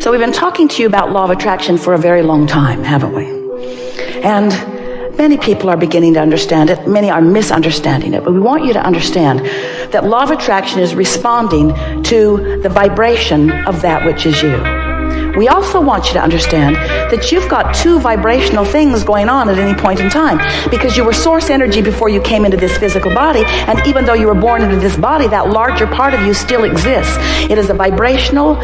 So we've been talking to you about law of attraction for a very long time, haven't we? And many people are beginning to understand it. Many are misunderstanding it. But we want you to understand that law of attraction is responding to the vibration of that which is you. We also want you to understand that you've got two vibrational things going on at any point in time, because you were source energy before you came into this physical body, and even though you were born into this body, that larger part of you still exists. It is a vibrational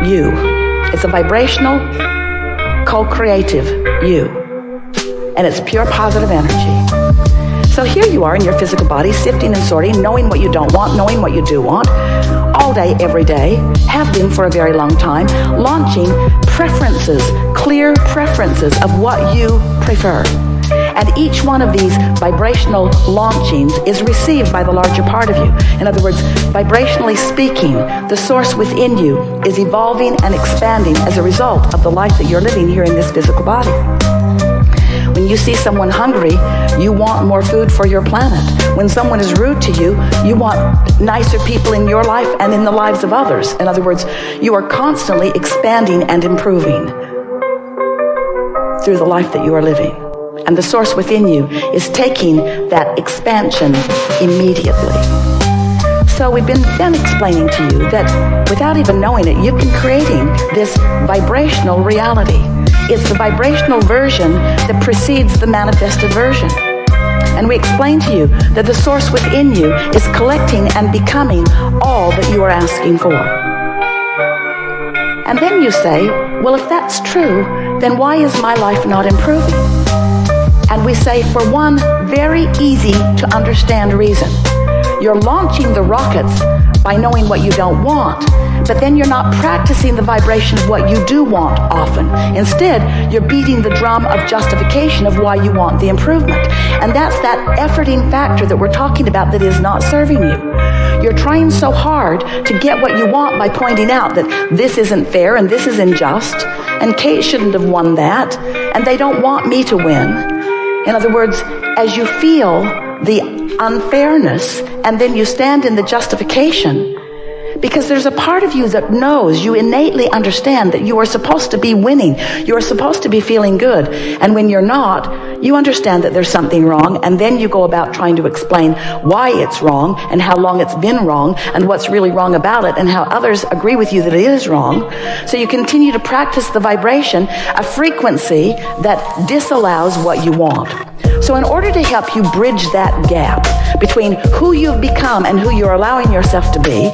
you. It's a vibrational, co-creative you. And it's pure positive energy. So here you are in your physical body, sifting and sorting, knowing what you don't want, knowing what you do want, all day, every day, have been for a very long time, launching preferences, clear preferences of what you prefer. And each one of these vibrational launchings is received by the larger part of you. In other words, vibrationally speaking, the source within you is evolving and expanding as a result of the life that you're living here in this physical body. When you see someone hungry, you want more food for your planet. When someone is rude to you, you want nicer people in your life and in the lives of others. In other words, you are constantly expanding and improving through the life that you are living. And the source within you is taking that expansion immediately. So we've been then explaining to you that without even knowing it, you've been creating this vibrational reality. It's the vibrational version that precedes the manifested version. And we explained to you that the source within you is collecting and becoming all that you are asking for. And then you say, well, if that's true, then why is my life not improving? And we say, for one very easy to understand reason. You're launching the rockets by knowing what you don't want, but then you're not practicing the vibration of what you do want often. Instead, you're beating the drum of justification of why you want the improvement. And that's that efforting factor that we're talking about that is not serving you. You're trying so hard to get what you want by pointing out that this isn't fair and this is unjust, and Kate shouldn't have won that, and they don't want me to win. In other words, as you feel the unfairness, and then you stand in the justification, because there's a part of you that knows, you innately understand that you are supposed to be winning. You are supposed to be feeling good. And when you're not, you understand that there's something wrong, and then you go about trying to explain why it's wrong and how long it's been wrong and what's really wrong about it and how others agree with you that it is wrong. So you continue to practice the vibration, a frequency that disallows what you want. So in order to help you bridge that gap between who you've become and who you're allowing yourself to be,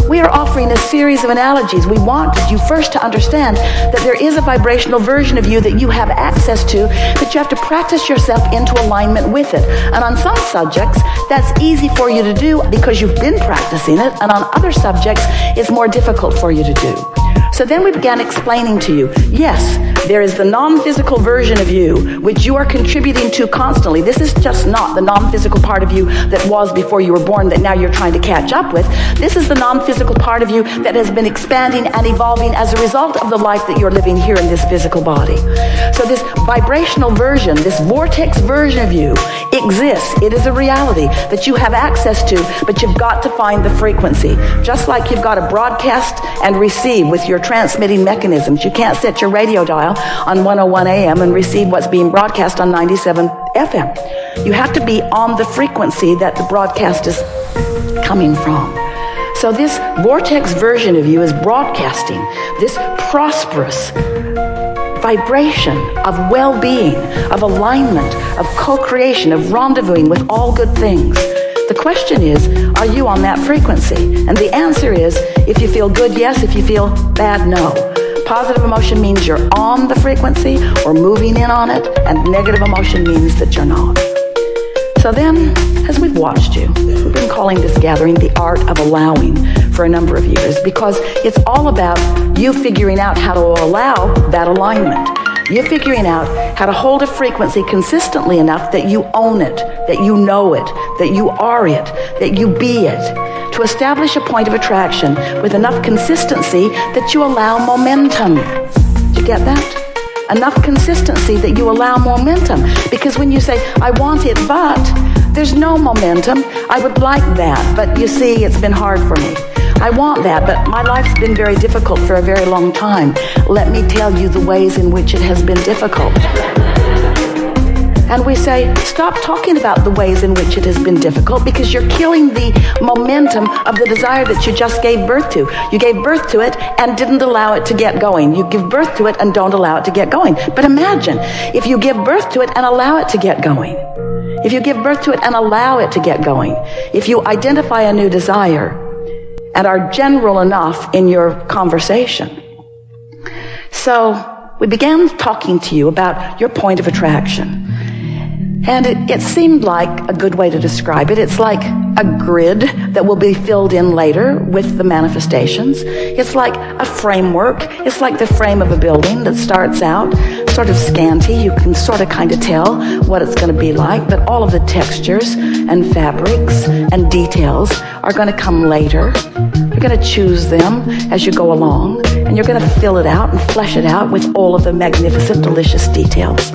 we are offering a series of analogies. We wanted you first to understand that there is a vibrational version of you that you have access to, but you have to practice yourself into alignment with it. And on some subjects, that's easy for you to do because you've been practicing it, and on other subjects, it's more difficult for you to do. So then we began explaining to you, yes, there is the non-physical version of you, which you are contributing to constantly. This is just not the non-physical part of you that was before you were born that now you're trying to catch up with. This is the non-physical part of you that has been expanding and evolving as a result of the life that you're living here in this physical body. So this vibrational version, this vortex version of you exists. It is a reality that you have access to, but you've got to find the frequency. Just like you've got to broadcast and receive with your transmitting mechanisms. You can't set your radio dial on 101 AM and receive what's being broadcast on 97 FM. You have to be on the frequency that the broadcast is coming from. So this vortex version of you is broadcasting this prosperous vibration of well-being, of alignment, of co-creation, of rendezvousing with all good things. The question is, are you on that frequency? And the answer is, if you feel good, yes. If you feel bad, no. Positive emotion means you're on the frequency or moving in on it, and negative emotion means that you're not. So then, as we've watched you, we've been calling this gathering the art of allowing for a number of years, because it's all about you figuring out how to allow that alignment. You're figuring out how to hold a frequency consistently enough that you own it, that you know it, that you are it, that you be it, to establish a point of attraction with enough consistency that you allow momentum. Do you get that? Enough consistency that you allow momentum. Because when you say, I want it, but there's no momentum, I would like that, but you see, it's been hard for me. I want that, but my life's been very difficult for a very long time. Let me tell you the ways in which it has been difficult. And we say, stop talking about the ways in which it has been difficult, because you're killing the momentum of the desire that you just gave birth to. You gave birth to it and didn't allow it to get going. You give birth to it and don't allow it to get going. But imagine if you give birth to it and allow it to get going. If you give birth to it and allow it to get going. If you identify a new desire and are general enough in your conversation. So we began talking to you about your point of attraction. And it seemed like a good way to describe it. It's like a grid that will be filled in later with the manifestations. It's like a framework. It's like the frame of a building that starts out sort of scanty. You can sort of kind of tell what it's going to be like, but all of the textures and fabrics and details are going to come later. You're going to choose them as you go along, and you're going to fill it out and flesh it out with all of the magnificent, delicious details.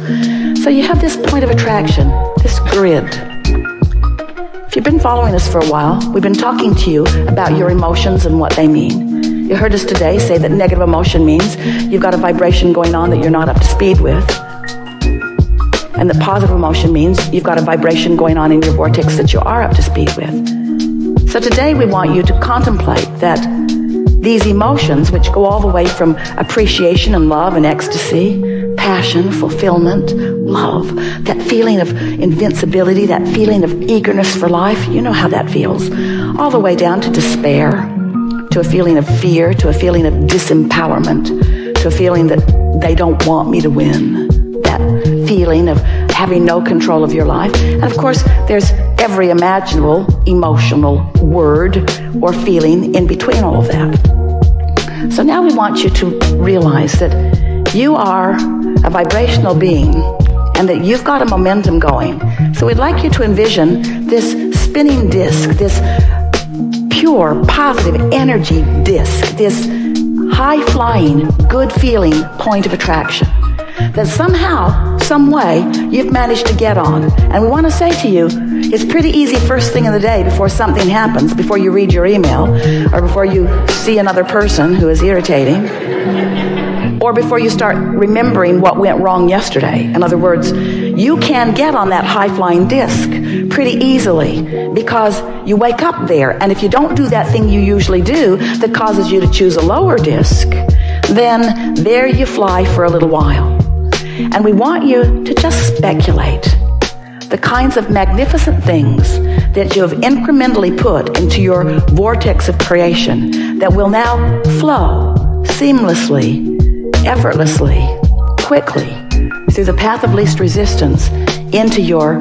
So you have this point of attraction, this grid. If you've been following us for a while, we've been talking to you about your emotions and what they mean. You heard us today say that negative emotion means you've got a vibration going on that you're not up to speed with. And that positive emotion means you've got a vibration going on in your vortex that you are up to speed with. So today we want you to contemplate that these emotions, which go all the way from appreciation and love and ecstasy, passion, fulfillment, love, that feeling of invincibility, that feeling of eagerness for life, you know how that feels, all the way down to despair, to a feeling of fear, to a feeling of disempowerment, to a feeling that they don't want me to win, that feeling of having no control of your life. And of course, there's every imaginable emotional word or feeling in between all of that. So now we want you to realize that you are a vibrational being and that you've got a momentum going. So we'd like you to envision this spinning disc, this pure, positive energy disc, this high-flying, good-feeling point of attraction that somehow, some way, you've managed to get on. And we want to say to you, it's pretty easy first thing in the day before something happens, before you read your email, or before you see another person who is irritating, or before you start remembering what went wrong yesterday. In other words, you can get on that high-flying disc pretty easily because you wake up there. And if you don't do that thing you usually do that causes you to choose a lower disc, then there you fly for a little while. And we want you to just speculate the kinds of magnificent things that you have incrementally put into your vortex of creation that will now flow seamlessly, effortlessly, quickly through the path of least resistance into your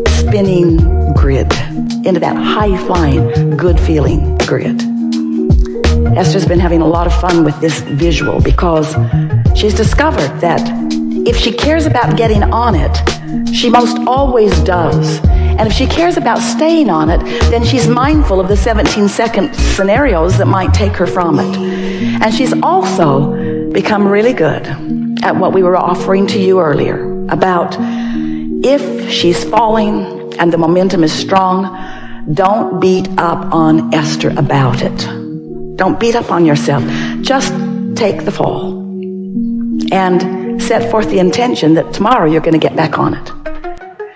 spinning grid, into that high-flying, good-feeling grid. Esther's been having a lot of fun with this visual because she's discovered that if she cares about getting on it, she most always does. And if she cares about staying on it, then she's mindful of the 17-second scenarios that might take her from it. And she's also become really good at what we were offering to you earlier about if she's falling and the momentum is strong, don't beat up on Esther about it. Don't beat up on yourself. Just take the fall and set forth the intention that tomorrow you're going to get back on it.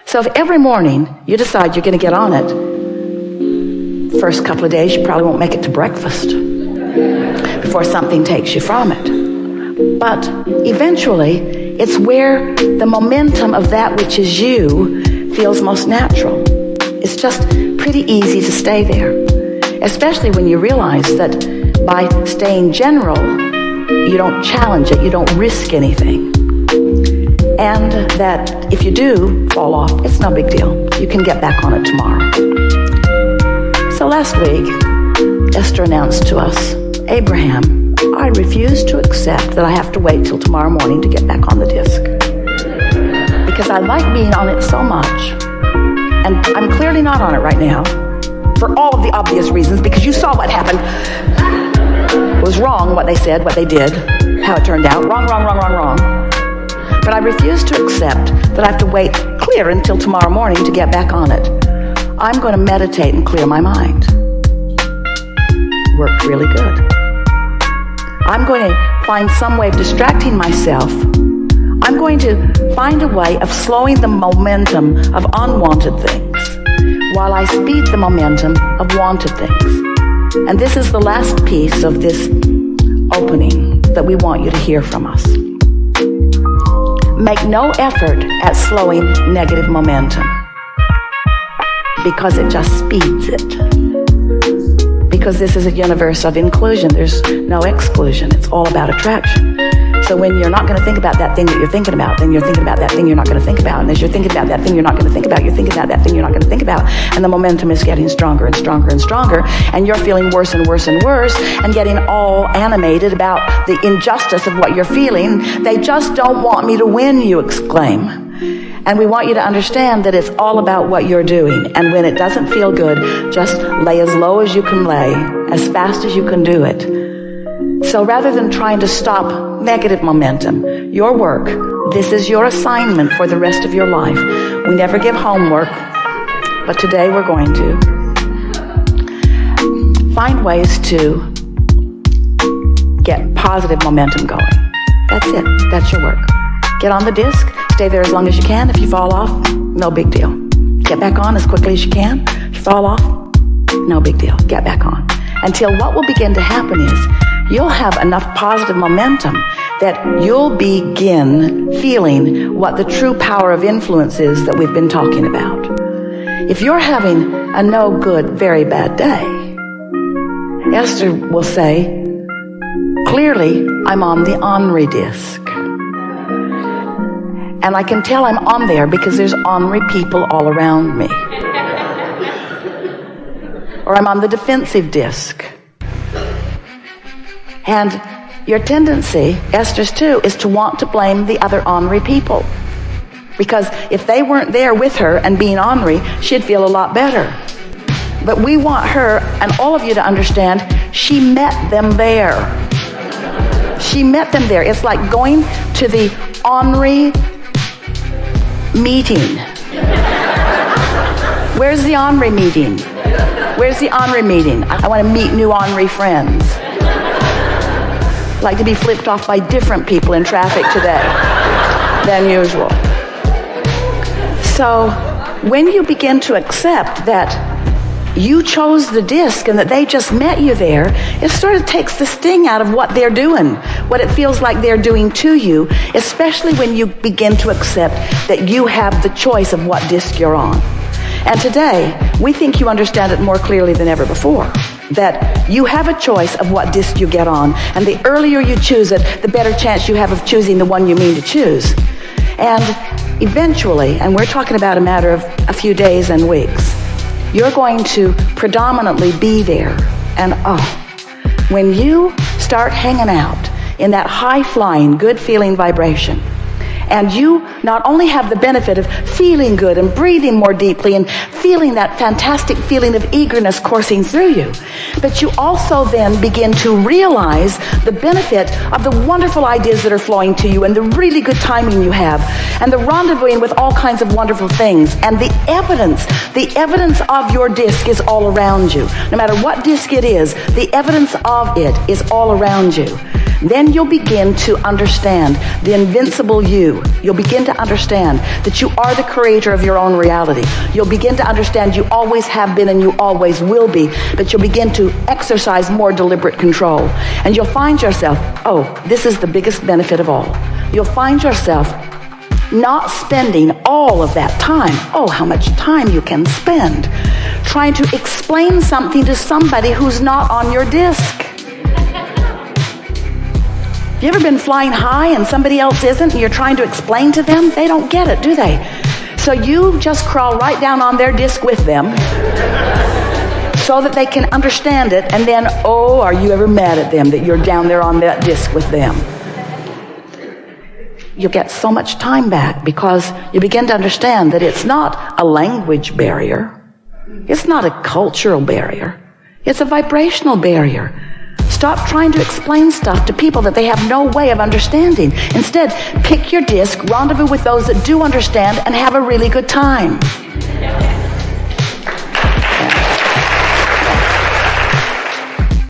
So if every morning you decide you're going to get on it, first couple of days you probably won't make it to breakfast before something takes you from it. But eventually, it's where the momentum of that which is you feels most natural. It's just pretty easy to stay there, especially when you realize that by staying general, you don't challenge it, you don't risk anything. And that if you do fall off, it's no big deal. You can get back on it tomorrow. So last week, Esther announced to us, Abraham, I refuse to accept that I have to wait till tomorrow morning to get back on the disc. Because I like being on it so much. And I'm clearly not on it right now. For all of the obvious reasons, because you saw what happened. It was wrong what they said, what they did, how it turned out. Wrong. But I refuse to accept that I have to wait clear until tomorrow morning to get back on it. I'm going to meditate and clear my mind. worked really good. I'm going to find some way of distracting myself. I'm going to find a way of slowing the momentum of unwanted things while I speed the momentum of wanted things. And this is the last piece of this opening that we want you to hear from us. Make no effort at slowing negative momentum because it just speeds it. Because this is a universe of inclusion. There's no exclusion. It's all about attraction. So when you're not going to think about that thing that you're thinking about, then you're thinking about that thing you're not going to think about. And as you're thinking about that thing you're not going to think about, you're thinking about that thing you're not going to think about. And the momentum is getting stronger and stronger and stronger. And you're feeling worse and worse and worse and getting all animated about the injustice of what you're feeling. They just don't want me to win, you exclaim. And we want you to understand that it's all about what you're doing. And when it doesn't feel good, just lay as low as you can lay, as fast as you can do it. So rather than trying to stop negative momentum, your work, this is your assignment for the rest of your life. We never give homework, but today we're going to find ways to get positive momentum going. That's it. That's your work. Get on the disc. Stay there as long as you can. If you fall off, no big deal. Get back on as quickly as you can. If you fall off, no big deal. Get back on. Until what will begin to happen is you'll have enough positive momentum that you'll begin feeling what the true power of influence is that we've been talking about. If you're having a no good, very bad day, Esther will say, clearly, I'm on the ornery disc. And I can tell I'm on there because there's ornery people all around me. Or I'm on the defensive disc. And your tendency, Esther's too, is to want to blame the other ornery people. Because if they weren't there with her and being ornery, she'd feel a lot better. But we want her and all of you to understand, she met them there. She met them there. It's like going to the ornery meeting. Where's the ornery meeting? Where's the ornery meeting? I want to meet new ornery friends. Like to be flipped off by different people in traffic today than usual. So when you begin to accept that you chose the disc and that they just met you there, it sort of takes the sting out of what they're doing, what it feels like they're doing to you, especially when you begin to accept that you have the choice of what disc you're on. And today, we think you understand it more clearly than ever before, that you have a choice of what disc you get on, and the earlier you choose it, the better chance you have of choosing the one you mean to choose. And eventually, and we're talking about a matter of a few days and weeks, you're going to predominantly be there. And when you start hanging out in that high-flying, good-feeling vibration, and you not only have the benefit of feeling good and breathing more deeply and feeling that fantastic feeling of eagerness coursing through you, but you also then begin to realize the benefit of the wonderful ideas that are flowing to you and the really good timing you have and the rendezvousing with all kinds of wonderful things. And the evidence of your disc is all around you. No matter what disc it is, the evidence of it is all around you. Then you'll begin to understand the invincible you. You'll begin to understand that you are the creator of your own reality. You'll begin to understand you always have been and you always will be, but you'll begin to exercise more deliberate control. And you'll find yourself, this is the biggest benefit of all. You'll find yourself not spending all of that time, how much time you can spend, trying to explain something to somebody who's not on your disc. Have you ever been flying high and somebody else isn't and you're trying to explain to them? They don't get it, do they? So you just crawl right down on their disc with them so that they can understand it, and then, are you ever mad at them that you're down there on that disc with them? You'll get so much time back because you begin to understand that it's not a language barrier. It's not a cultural barrier. It's a vibrational barrier. Stop trying to explain stuff to people that they have no way of understanding. Instead, pick your disc, rendezvous with those that do understand, and have a really good time.